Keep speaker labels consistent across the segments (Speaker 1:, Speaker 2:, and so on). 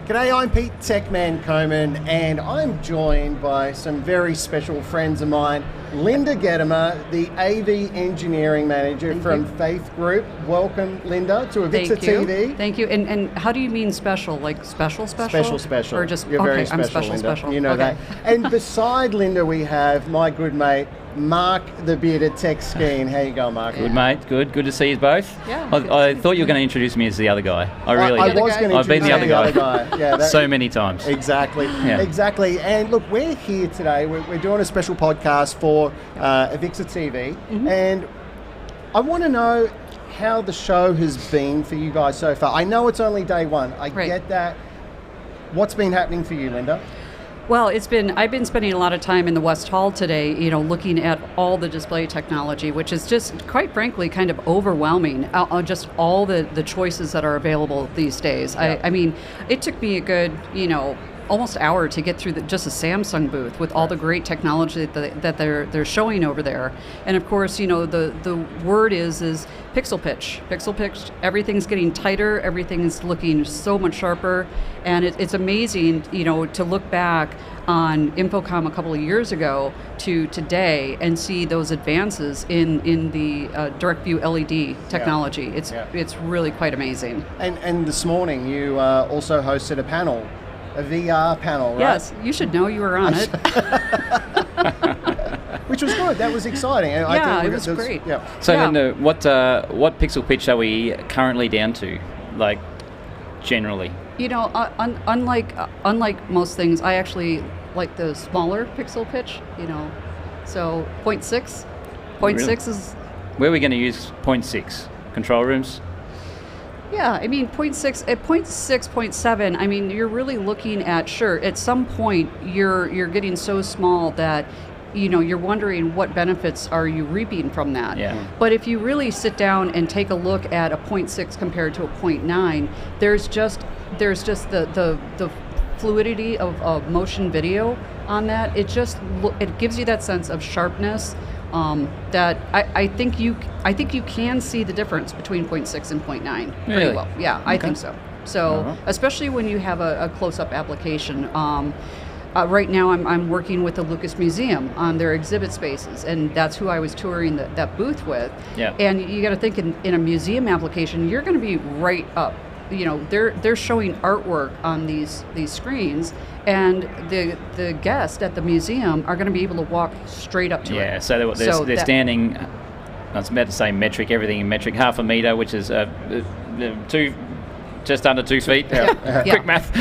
Speaker 1: G'day, I'm Pete Techman Coman, and I'm joined by some very special friends of mine. Linda Gedimer, the AV Engineering Manager from Faith Group. Welcome, Linda, to Avixa TV.
Speaker 2: Thank you. And how do you mean special? Like special?
Speaker 1: Special.
Speaker 2: Or just,
Speaker 1: You're
Speaker 2: okay,
Speaker 1: very special,
Speaker 2: I'm special,
Speaker 1: Linda.
Speaker 2: special.
Speaker 1: You know that. And beside Linda, we have my good mate, Mark, the bearded tech skeen. How you going, Mark?
Speaker 3: Good, mate. Good to see you both.
Speaker 2: Yeah.
Speaker 3: I thought you were going to introduce me as the other guy.
Speaker 1: I was going to
Speaker 3: I've been the other guy.
Speaker 1: Yeah,
Speaker 3: so many times.
Speaker 1: Exactly.
Speaker 3: Yeah.
Speaker 1: Exactly. And look, we're here today. We're doing a special podcast for Avixa TV, and I want to know how the show has been for you guys so far. I know it's only day one. I get that. What's been happening for you, Linda?
Speaker 2: Well, I've been spending a lot of time in the West Hall today, looking at all the display technology, which is just, quite frankly, kind of overwhelming, just all the choices that are available these days. Yeah. I mean, it took me a good, almost hour to get through just a Samsung booth with all the great technology that they're showing over there. And of course, the word is pixel pitch. Pixel pitch, everything's getting tighter, everything's looking so much sharper, and it's amazing, to look back on InfoComm a couple of years ago to today and see those advances in the direct view LED technology. It's really quite amazing.
Speaker 1: And this morning you also hosted a panel. A VR panel, right?
Speaker 2: Yes, you should know you were on it.
Speaker 1: Which was good. That was exciting.
Speaker 2: I think it was great.
Speaker 1: Yeah.
Speaker 3: So, Linda, what pixel pitch are we currently down to, like, generally?
Speaker 2: Unlike most things, I actually like the smaller pixel pitch. So 0.6. 0.6 is.
Speaker 3: Where are we going to use 0.6? Control rooms?
Speaker 2: Yeah, I mean, 0.6, at 0.6, 0.7, I mean, you're really looking at, sure, at some point you're getting so small that, you're wondering what benefits are you reaping from that.
Speaker 3: Yeah.
Speaker 2: But if you really sit down and take a look at a 0.6 compared to a 0.9, there's just the fluidity of motion video on that. It gives you that sense of sharpness. That I think you can see the difference between 0.6 and 0.9 pretty well. Yeah, I think so. So especially when you have a close-up application. Right now I'm working with the Lucas Museum on their exhibit spaces, and that's who I was touring that booth with. Yeah. And you got to think in a museum application, you're going to be right up. They're showing artwork on these screens, and the guests at the museum are going to be able to walk straight up to it.
Speaker 3: Yeah, so they're standing, I was about to say metric, everything in metric, half a metre, which is just under 2 feet. Quick math.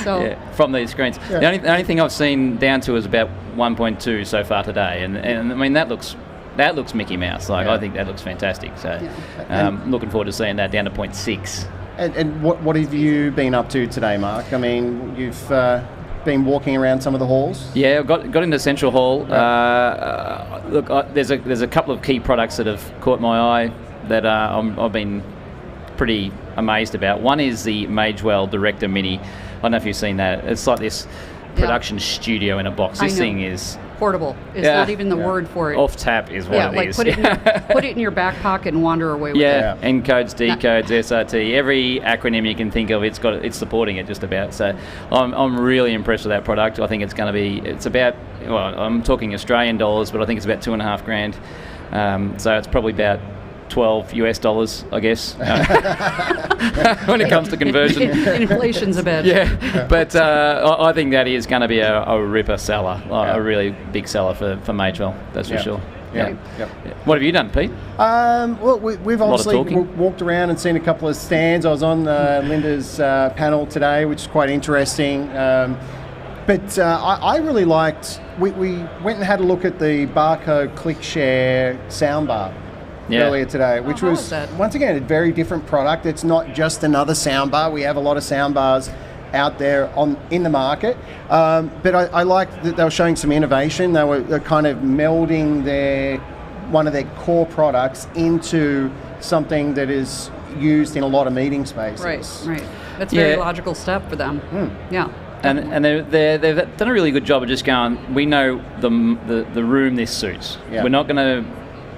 Speaker 2: So
Speaker 3: from these screens. Yeah. The only thing I've seen down to is about 1.2 so far today, and I mean that looks Mickey Mouse. I think that looks fantastic. So looking forward to seeing that down to 0.6. And
Speaker 1: what have you been up to today, Mark? I mean, you've been walking around some of the halls.
Speaker 3: Yeah, I got into Central Hall. Look, there's a couple of key products that have caught my eye that I've been pretty amazed about. One is the Magewell Director Mini. I don't know if you've seen that. It's like this production studio in a box. This thing is
Speaker 2: portable. It's not even the word for it.
Speaker 3: Off tap is what it is.
Speaker 2: Put it in your back pocket and wander away with it.
Speaker 3: Yeah, encodes, decodes, SRT, every acronym you can think of, it's supporting it just about. So I'm really impressed with that product. I think it's going to be, I'm talking Australian dollars, but I think it's about $2,500. So it's probably about $12, I guess, when it comes to conversion.
Speaker 2: Inflation's a bit.
Speaker 3: Yeah, but I think that is going to be a ripper seller, a really big seller for Magewell, that's for sure. Yeah. What have you done, Pete?
Speaker 1: Well, we've obviously walked around and seen a couple of stands. I was on Linda's panel today, which is quite interesting. But I really liked, we went and had a look at the Barcode ClickShare soundbar. Earlier today, which was once again a very different product. It's not just another soundbar. We have a lot of soundbars out there in the market, but I liked that they were showing some innovation. They're kind of melding one of their core products into something that is used in a lot of meeting spaces.
Speaker 2: Right. That's a very logical step for them. Yeah.
Speaker 3: And they've done a really good job of just going, we know the room this suits. We're not going to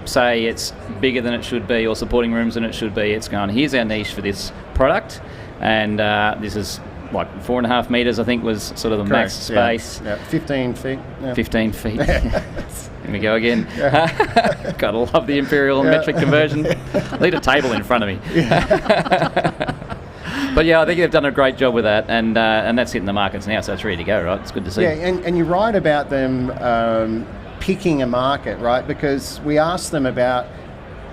Speaker 3: say it's bigger than it should be or supporting rooms than it should be. It's going, here's our niche for this product, and this is like 4.5 meters, I think, was sort of the max space.
Speaker 1: Yeah. 15 feet. Yeah.
Speaker 3: 15 feet. Here we go again. Gotta love the imperial and metric conversion. I need a table in front of me. But yeah, I think they've done a great job with that, and that's hitting the markets now, so it's ready to go, right? It's good to see.
Speaker 1: Yeah, and you're right about them picking a market, right? Because we asked them about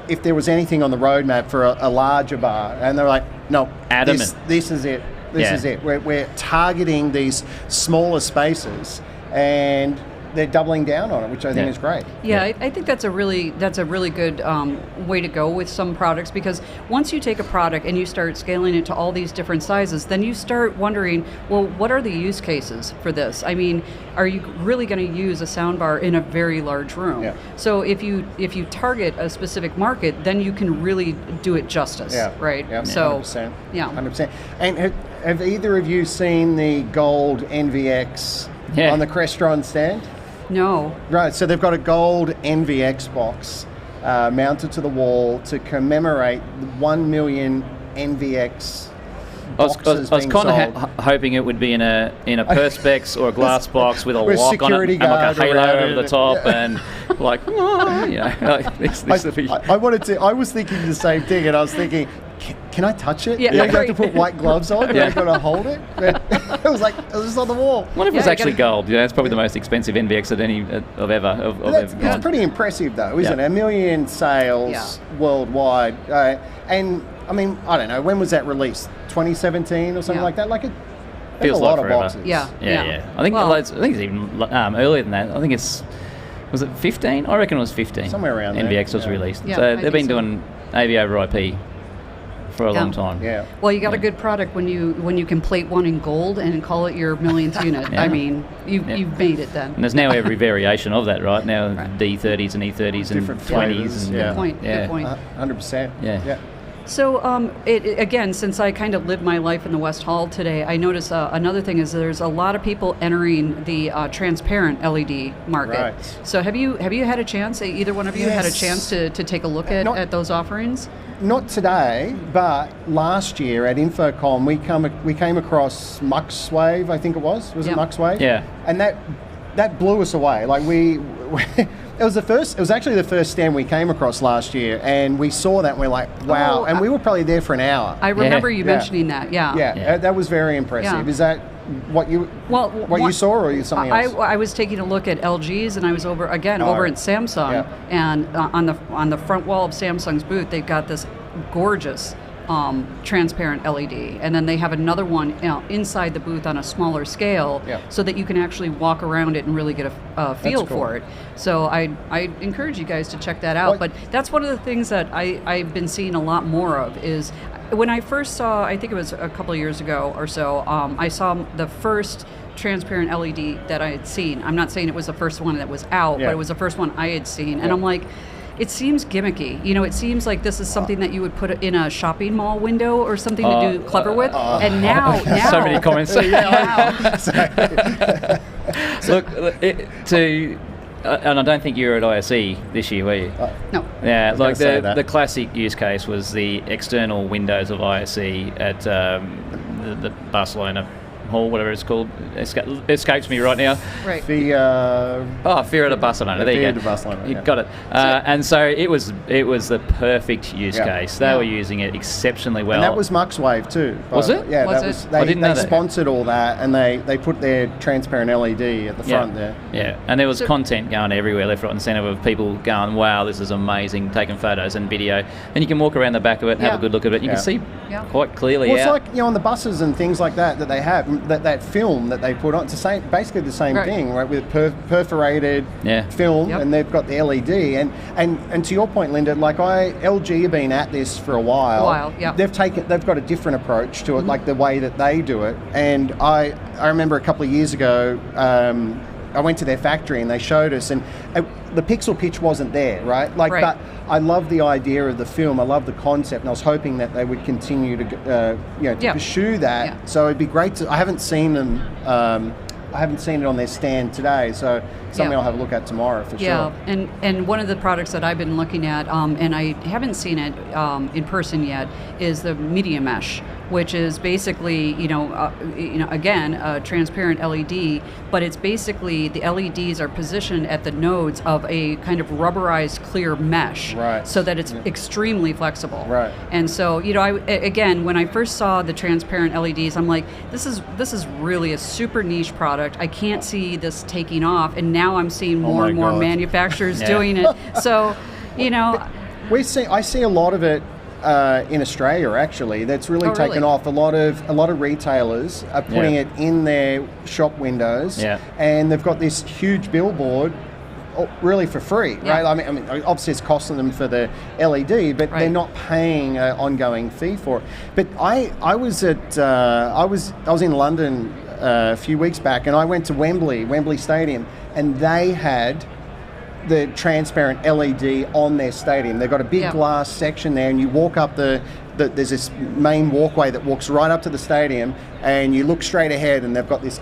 Speaker 1: if there was anything on the roadmap for a larger bar, and they're like, no,
Speaker 3: adamant.
Speaker 1: This is it. This is it. We're targeting these smaller spaces, and they're doubling down on it, which I think is great.
Speaker 2: Yeah, I think that's a really good way to go with some products, because once you take a product and you start scaling it to all these different sizes, then you start wondering, well, what are the use cases for this? I mean, are you really going to use a soundbar in a very large room?
Speaker 1: Yeah.
Speaker 2: So if you target a specific market, then you can really do it justice, right?
Speaker 1: Yeah,
Speaker 2: so
Speaker 1: 100%.
Speaker 2: Yeah,
Speaker 1: 100%. And have either of you seen the gold NVX on the Crestron stand?
Speaker 2: No.
Speaker 1: Right, so they've got a gold NVX box mounted to the wall to commemorate the 1 million NVX boxes
Speaker 3: I was kind of hoping it would be in a perspex or a glass box with a lock on it and like a halo over the top and like, this would be...
Speaker 1: I was thinking the same thing, and I was thinking, can I touch it?
Speaker 2: Yeah,
Speaker 1: you have to put white gloves on. And I've got to hold it. But it was just on the wall.
Speaker 3: What if it was actually gold? It's probably the most expensive NVX that I've ever.
Speaker 1: That's pretty impressive, though, isn't it? 1 million sales worldwide, and I mean, I don't know, when was that released? 2017 or something like that. Like
Speaker 3: feels
Speaker 1: a
Speaker 3: like
Speaker 1: lot of boxes.
Speaker 3: Yeah. I think it's even earlier than that. I think was it 15? I reckon it was 15.
Speaker 1: Somewhere around there.
Speaker 3: NVX was released.
Speaker 2: Yeah,
Speaker 3: so they've been doing AV over IP for a long time.
Speaker 1: Yeah.
Speaker 2: Well, you got a good product when you can plate one in gold and call it your millionth unit. I mean, you've made it then.
Speaker 3: And there's now every variation of that, right? Now D30s and E30s and
Speaker 1: different
Speaker 3: 20s.
Speaker 1: flavors.
Speaker 3: And,
Speaker 2: Good point.
Speaker 1: 100%.
Speaker 3: Yeah.
Speaker 2: So again, since I kind of lived my life in the West Hall today, I noticed another thing is there's a lot of people entering the transparent LED market.
Speaker 1: Right.
Speaker 2: So have you had a chance? Either one of you had a chance to take a look at those offerings?
Speaker 1: Not today, but last year at InfoComm, we came across MuxWave, I think it was. Was it MuxWave?
Speaker 3: Yeah.
Speaker 1: And that blew us away. Like it was actually the first stand we came across last year, and we saw that and we're like, wow. And we were probably there for an hour.
Speaker 2: I remember you mentioning that.
Speaker 1: Yeah, that was very impressive.
Speaker 2: Yeah.
Speaker 1: Is that what you saw, or you something else?
Speaker 2: I was taking a look at LG's, and I was over at Samsung, and on the front wall of Samsung's booth, they've got this gorgeous transparent LED, and then they have another one inside the booth on a smaller scale, so that you can actually walk around it and really get a feel for it. So I encourage you guys to check that out. But that's one of the things that I've been seeing a lot more of is when I first saw, I think it was a couple of years ago or so, I saw the first transparent LED that I had seen. I'm not saying it was the first one that was out, but it was the first one I had seen, and I'm like, it seems gimmicky. It seems like this is something that you would put in a shopping mall window or something to do clever with. And now
Speaker 3: so many comments. Look, and I don't think you were at ISE this year, were you?
Speaker 2: No.
Speaker 3: Yeah, like the classic use case was the external windows of ISE at the Barcelona Hall, whatever it's called, escapes me right now.
Speaker 2: Right.
Speaker 3: Fear de Barcelona. There you go.
Speaker 1: Barcelona,
Speaker 3: you got it. And so it was the perfect use case. They were using it exceptionally well.
Speaker 1: And that was MuxWave too.
Speaker 3: Was it?
Speaker 1: Yeah,
Speaker 3: I didn't know
Speaker 1: they sponsored all that, and they put their transparent LED at the front there.
Speaker 3: Yeah, and there was content going everywhere, left, right, and centre, of people going, "Wow, this is amazing!" Taking photos and video, and you can walk around the back of it, and have a good look at it. You can see quite clearly.
Speaker 1: Well, it's like on the buses and things like that they have. That film that they put on, it's basically the same thing, right? With perforated film, and they've got the LED. And to your point, Linda, like LG have been at this for a while. They've got a different approach to it, like the way that they do it. And I remember a couple of years ago, I went to their factory and they showed us, and the pixel pitch wasn't there, right? But I love the idea of the film. I love the concept, and I was hoping that they would continue to, pursue that. Yeah. So it'd be great to. I haven't seen them. I haven't seen it on their stand today, so something I'll have a look at tomorrow for sure.
Speaker 2: Yeah, and one of the products that I've been looking at, and I haven't seen it in person yet, is the media mesh which is basically, again, a transparent LED, but it's basically the LEDs are positioned at the nodes of a kind of rubberized clear mesh, so that it's extremely flexible.
Speaker 1: Right.
Speaker 2: And so, again, when I first saw the transparent LEDs, I'm like, this is really a super niche product. I can't see this taking off, and now I'm seeing more and more manufacturers doing it. So,
Speaker 1: I see a lot of it in Australia, actually. That's really taken off. A lot of retailers are putting it in their shop windows, and they've got this huge billboard, really for free, right? I mean, obviously it's costing them for the LED, but they're not paying an ongoing fee for it. But I was in London a few weeks back, and I went to Wembley Stadium, and they had the transparent LED on their stadium. They've got a big glass section there, and you walk up there's this main walkway that walks right up to the stadium, and you look straight ahead, and they've got this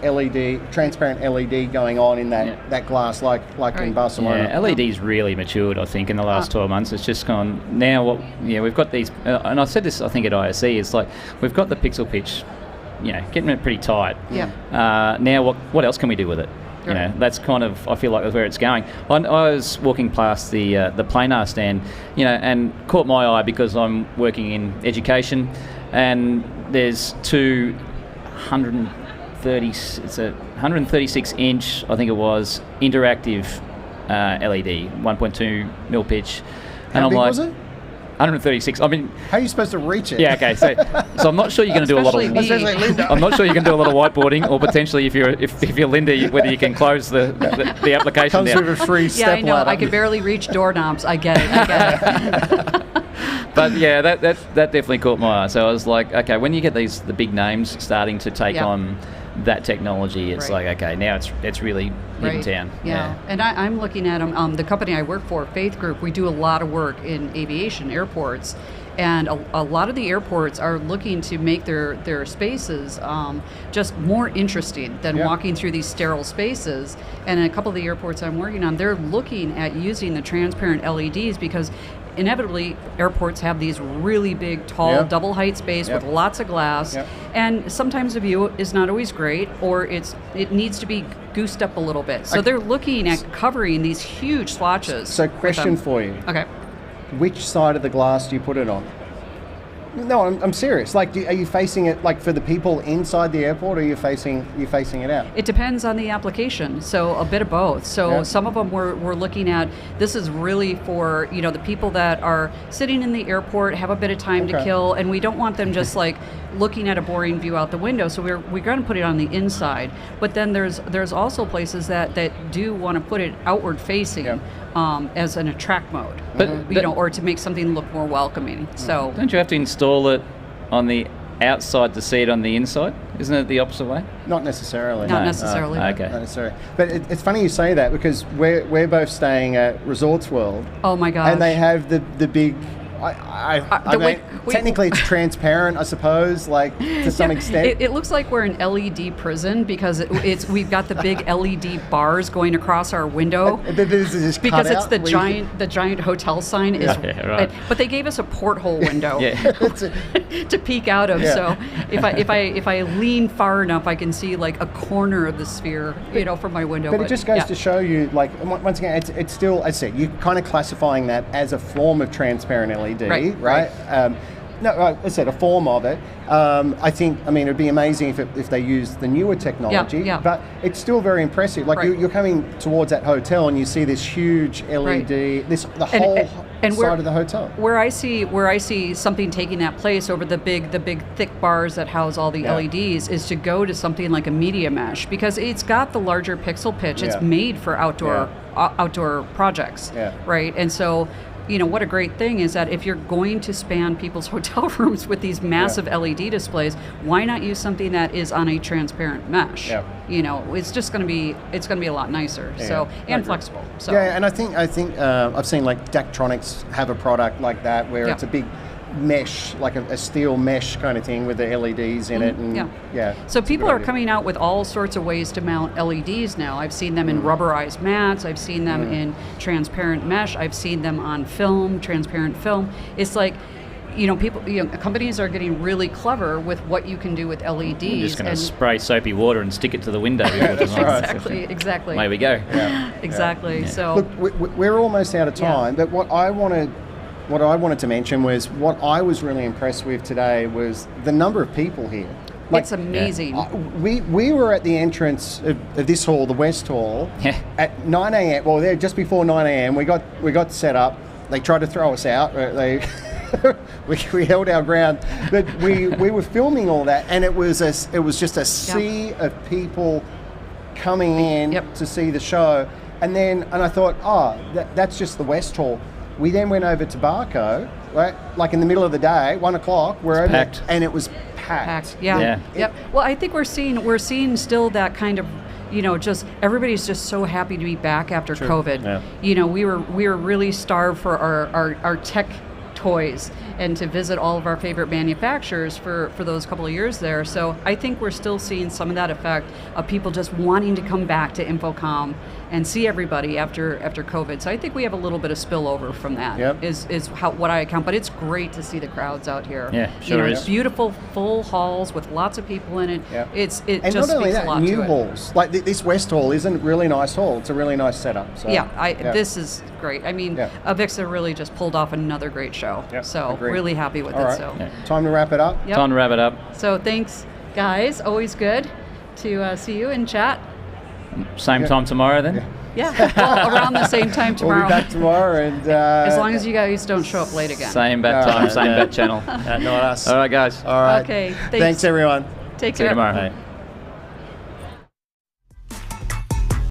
Speaker 1: transparent LED going on in that glass, like in Barcelona.
Speaker 3: Yeah, LED's really matured, I think, in the last 12 months. It's just gone, now we've got these, and I said this, I think, at ISE, it's like, we've got the pixel pitch, getting it pretty tight. Now what else can we do with it? That's kind of, I feel like, that's where it's going. I was walking past the planar stand, and caught my eye because I'm working in education, and there's two 136 inch, I think it was, interactive LED, 1.2 mil pitch.
Speaker 1: How big was it?
Speaker 3: 136. I mean,
Speaker 1: how are you supposed to reach it?
Speaker 3: Yeah, okay. So I'm not sure you're going to do a lot of. I'm not sure you can do a lot of whiteboarding, or potentially if you're Linda, whether you can close the application.
Speaker 1: Comes with a free step ladder.
Speaker 2: Yeah, I know. I can barely reach doorknobs. I get it.
Speaker 3: But yeah, that definitely caught my eye. So I was like, okay, when you get the big names starting to take on that technology, it's like, okay, now it's really in town.
Speaker 2: Yeah. And I'm looking at them. The company I work for, Faith Group, we do a lot of work in aviation, airports, and a lot of the airports are looking to make their spaces just more interesting than walking through these sterile spaces. And in a couple of the airports I'm working on, they're looking at using the transparent LEDs because inevitably airports have these really big, tall, double height space with lots of glass, and sometimes the view is not always great, or it needs to be goosed up a little bit. So they're looking at covering these huge swatches.
Speaker 1: So question for you.
Speaker 2: Okay.
Speaker 1: Which side of the glass do you put it on? No, I'm serious. Like, are you facing it like for the people inside the airport, or are you facing it out?
Speaker 2: It depends on the application. So a bit of both. So some of them we're looking at. This is really for the people that are sitting in the airport, have a bit of time to kill, and we don't want them just like looking at a boring view out the window. So we're going to put it on the inside. But then there's also places that do want to put it outward facing. As an attract mode, or to make something look more welcoming. So
Speaker 3: don't you have to install it on the outside to see it on the inside? Isn't it the opposite way?
Speaker 1: Not necessarily.
Speaker 2: Not necessarily.
Speaker 3: Okay.
Speaker 1: Not necessarily. But it's funny you say that, because we're both staying at Resorts World.
Speaker 2: Oh my gosh!
Speaker 1: And they have the big. Technically it's transparent, I suppose, like to some extent.
Speaker 2: It looks like we're in LED prison because we've got the big LED bars going across our window.
Speaker 1: Because
Speaker 2: it's the giant hotel sign is.
Speaker 3: Right.
Speaker 2: But they gave us a porthole window to peek out of. So if I lean far enough, I can see like a corner of the sphere, from my window.
Speaker 1: But it just goes to show you, like, once again, it's still, as I said, you're kind of classifying that as a form of transparent LED. Right? No, I said a form of it. I think, it'd be amazing if they used the newer technology, but it's still very impressive. Like you're coming towards that hotel and you see this huge LED, the whole side of the hotel.
Speaker 2: Where I see something taking that place over the big thick bars that house all the LEDs is to go to something like a media mesh, because it's got the larger pixel pitch. It's made for outdoor projects, right? And so, what a great thing is that if you're going to span people's hotel rooms with these massive LED displays, why not use something that is on a transparent mesh? It's just going to be a lot nicer. And flexible. So
Speaker 1: and I think I've seen like Daktronics have a product like that where it's a big mesh, like a steel mesh kind of thing with the LEDs in it. And
Speaker 2: so people are coming out with all sorts of ways to mount LEDs now. I've seen them in rubberized mats. I've seen them in transparent mesh. I've seen them on film, transparent film. It's like, companies are getting really clever with what you can do with LEDs.
Speaker 3: You're just going to spray soapy water and stick it to the window.
Speaker 2: Exactly.
Speaker 3: There we go.
Speaker 2: Yeah. Exactly.
Speaker 1: Yeah.
Speaker 2: So
Speaker 1: look, we're almost out of time, but what I wanted to mention was what I was really impressed with today was the number of people here.
Speaker 2: It's amazing.
Speaker 1: We were at the entrance of this hall, the West Hall, at 9 a.m. Well, there just before 9 a.m. We got set up. They tried to throw us out. We held our ground, but we were filming all that, and it was just a sea of people coming in to see the show, and I thought, that's just the West Hall. We then went over to Barco, right? Like in the middle of the day, 1 o'clock. We're over,
Speaker 3: packed,
Speaker 1: and it was packed.
Speaker 2: Yep. Well, I think we're seeing still that kind of, just everybody's just so happy to be back after COVID. Yeah. We were really starved for our tech toys and to visit all of our favorite manufacturers for those couple of years there. So I think we're still seeing some of that effect of people just wanting to come back to InfoComm and see everybody after COVID. So I think we have a little bit of spillover from that.
Speaker 1: Yep.
Speaker 2: Is what I account. But it's great to see the crowds out here.
Speaker 3: Yeah, sure is.
Speaker 2: Beautiful full halls with lots of people in it.
Speaker 1: Yep.
Speaker 2: It
Speaker 1: and
Speaker 2: just
Speaker 1: not only
Speaker 2: speaks
Speaker 1: that,
Speaker 2: a lot
Speaker 1: new
Speaker 2: to
Speaker 1: halls.
Speaker 2: it.
Speaker 1: Like this West Hall is a really nice hall. It's a really nice setup. So,
Speaker 2: this is great. I mean, Avixa really just pulled off another great show.
Speaker 1: Yep.
Speaker 2: So
Speaker 1: Agreed.
Speaker 2: really happy with
Speaker 1: all
Speaker 2: it.
Speaker 1: Right.
Speaker 2: So
Speaker 1: time to wrap it up.
Speaker 2: Yep.
Speaker 3: Time to wrap it up.
Speaker 2: So thanks, guys. Always good to see you and chat.
Speaker 3: Same time tomorrow then?
Speaker 2: Yeah, well, around the same time tomorrow.
Speaker 1: We'll be back tomorrow, and
Speaker 2: as long as you guys don't show up late again.
Speaker 3: Same bat time, same bat channel.
Speaker 1: not us.
Speaker 3: All right, guys.
Speaker 1: All right.
Speaker 2: Okay.
Speaker 1: Thanks everyone.
Speaker 2: Take care.
Speaker 3: See you tomorrow.